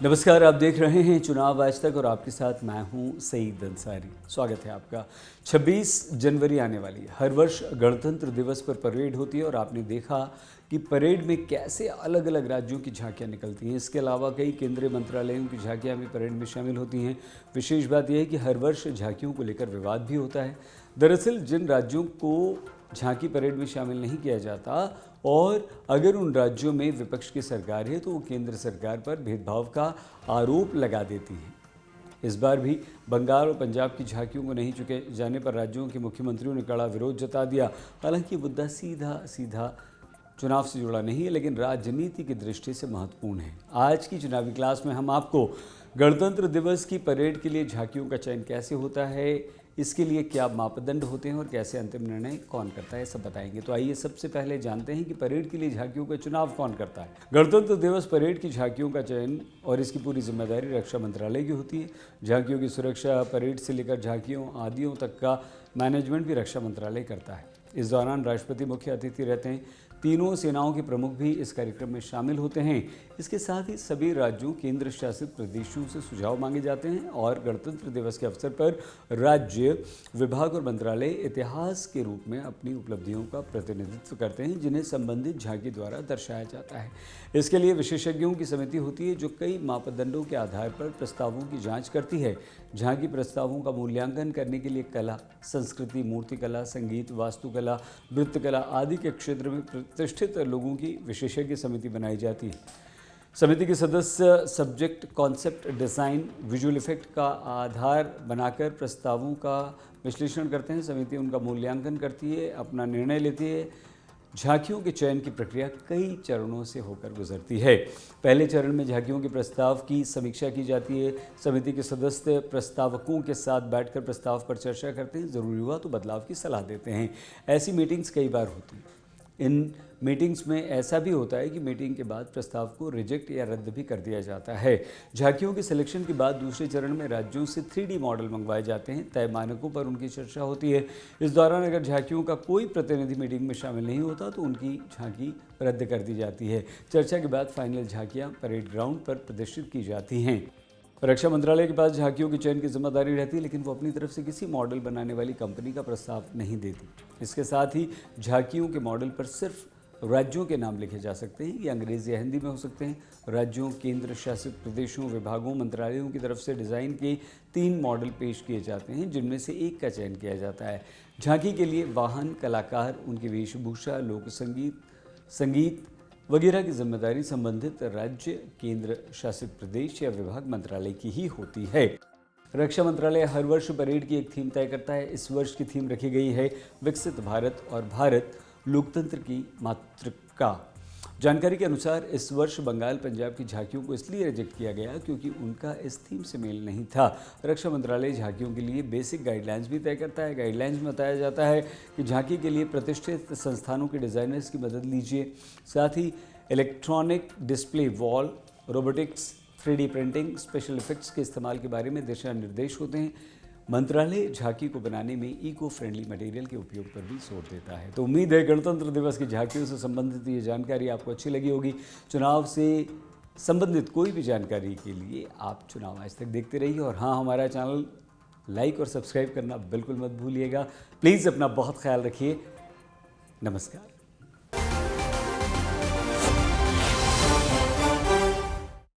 नमस्कार, आप देख रहे हैं चुनाव आज तक और आपके साथ मैं हूं सईद अंसारी। स्वागत है आपका। 26 जनवरी आने वाली है। हर वर्ष गणतंत्र दिवस पर परेड होती है और आपने देखा कि परेड में कैसे अलग अलग राज्यों की झांकियां निकलती हैं। इसके अलावा कई केंद्रीय मंत्रालयों की झांकियां भी परेड में शामिल होती हैं। विशेष बात यह है कि हर वर्ष झांकियों को लेकर विवाद भी होता है। दरअसल जिन राज्यों को झांकी परेड में शामिल नहीं किया जाता और अगर उन राज्यों में विपक्ष की सरकार है तो वो केंद्र सरकार पर भेदभाव का आरोप लगा देती है। इस बार भी बंगाल और पंजाब की झांकियों को नहीं चुके जाने पर राज्यों के मुख्यमंत्रियों ने कड़ा विरोध जता दिया। हालांकि मुद्दा सीधा चुनाव से जुड़ा नहीं है, लेकिन राजनीति की दृष्टि से महत्वपूर्ण है। आज की चुनावी क्लास में हम आपको गणतंत्र दिवस की परेड के लिए झांकियों का चयन कैसे होता है, इसके लिए क्या मापदंड होते हैं और कैसे अंतिम निर्णय कौन करता है, सब बताएंगे। तो आइए सबसे पहले जानते हैं कि परेड के लिए झांकियों का चुनाव कौन करता है। गणतंत्र दिवस परेड की झांकियों का चयन और इसकी पूरी जिम्मेदारी रक्षा मंत्रालय की होती है। झांकियों की सुरक्षा, परेड से लेकर झांकियों आदियों तक का मैनेजमेंट भी रक्षा मंत्रालय करता है। इस दौरान राष्ट्रपति मुख्य अतिथि रहते हैं। तीनों सेनाओं के प्रमुख भी इस कार्यक्रम में शामिल होते हैं। इसके साथ ही सभी राज्यों, केंद्र शासित प्रदेशों से सुझाव मांगे जाते हैं और गणतंत्र दिवस के अवसर पर राज्य, विभाग और मंत्रालय इतिहास के रूप में अपनी उपलब्धियों का प्रतिनिधित्व करते हैं, जिन्हें संबंधित झांकी द्वारा दर्शाया जाता है। इसके लिए विशेषज्ञों की समिति होती है जो कई मापदंडों के आधार पर प्रस्तावों की जाँच करती है। झांकी प्रस्तावों का मूल्यांकन करने के लिए कला, संस्कृति, मूर्तिकला, संगीत, वास्तुकला, नृत्यकला आदि के क्षेत्र में प्रतिष्ठित लोगों की विशेषज्ञ समिति बनाई जाती है। समिति के सदस्य subject, concept, design, visual effect का आधार बनाकर प्रस्तावों का विश्लेषण करते हैं। समिति उनका मूल्यांकन करती है, अपना निर्णय लेती है। झांकियों के चयन की प्रक्रिया कई चरणों से होकर गुजरती है। पहले चरण में झांकियों के प्रस्ताव की समीक्षा की जाती है। समिति के सदस्य प्रस्तावकों के साथ बैठकर प्रस्ताव पर चर्चा करते हैं। ज़रूरी हुआ तो बदलाव की सलाह देते हैं। ऐसी मीटिंग्स कई बार होती हैं। इन मीटिंग्स में ऐसा भी होता है कि मीटिंग के बाद प्रस्ताव को रिजेक्ट या रद्द भी कर दिया जाता है। झांकियों के सिलेक्शन के बाद दूसरे चरण में राज्यों से 3D मॉडल मंगवाए जाते हैं। तय मानकों पर उनकी चर्चा होती है। इस दौरान अगर झांकियों का कोई प्रतिनिधि मीटिंग में शामिल नहीं होता तो उनकी झांकी रद्द कर दी जाती है। चर्चा के बाद फाइनल झांकियाँ परेड ग्राउंड पर प्रदर्शित की जाती हैं। रक्षा मंत्रालय के पास झांकियों के चयन की जिम्मेदारी रहती है, लेकिन वो अपनी तरफ से किसी मॉडल बनाने वाली कंपनी का प्रस्ताव नहीं देती। इसके साथ ही झांकियों के मॉडल पर सिर्फ राज्यों के नाम लिखे जा सकते हैं। ये अंग्रेजी या हिंदी में हो सकते हैं। राज्यों, केंद्र शासित प्रदेशों, विभागों, मंत्रालयों की तरफ से डिज़ाइन के 3 मॉडल पेश किए जाते हैं, जिनमें से एक का चयन किया जाता है। झांकी के लिए वाहन, कलाकार, उनकी वेशभूषा, लोक संगीत वगैरह की जिम्मेदारी संबंधित राज्य, केंद्र शासित प्रदेश या विभाग, मंत्रालय की ही होती है। रक्षा मंत्रालय हर वर्ष परेड की एक थीम तय करता है। इस वर्ष की थीम रखी गई है विकसित भारत और भारत लोकतंत्र की मातृका। जानकारी के अनुसार इस वर्ष बंगाल, पंजाब की झांकियों को इसलिए रिजेक्ट किया गया क्योंकि उनका इस थीम से मेल नहीं था। रक्षा मंत्रालय झांकियों के लिए बेसिक गाइडलाइंस भी तय करता है। गाइडलाइंस में बताया जाता है कि झांकी के लिए प्रतिष्ठित संस्थानों के डिज़ाइनर्स की मदद लीजिए। साथ ही electronic display wall, robotics, 3D printing, special effects के इस्तेमाल के बारे में दिशा निर्देश होते हैं। मंत्रालय झांकी को बनाने में इको फ्रेंडली मटेरियल के उपयोग पर भी जोर देता है। तो उम्मीद है गणतंत्र दिवस की झांकियों से संबंधित ये जानकारी आपको अच्छी लगी होगी। चुनाव से संबंधित कोई भी जानकारी के लिए आप चुनाव आज तक देखते रहिए और हाँ, हमारा चैनल लाइक और सब्सक्राइब करना बिल्कुल मत भूलिएगा। प्लीज़ अपना बहुत ख्याल रखिए। नमस्कार।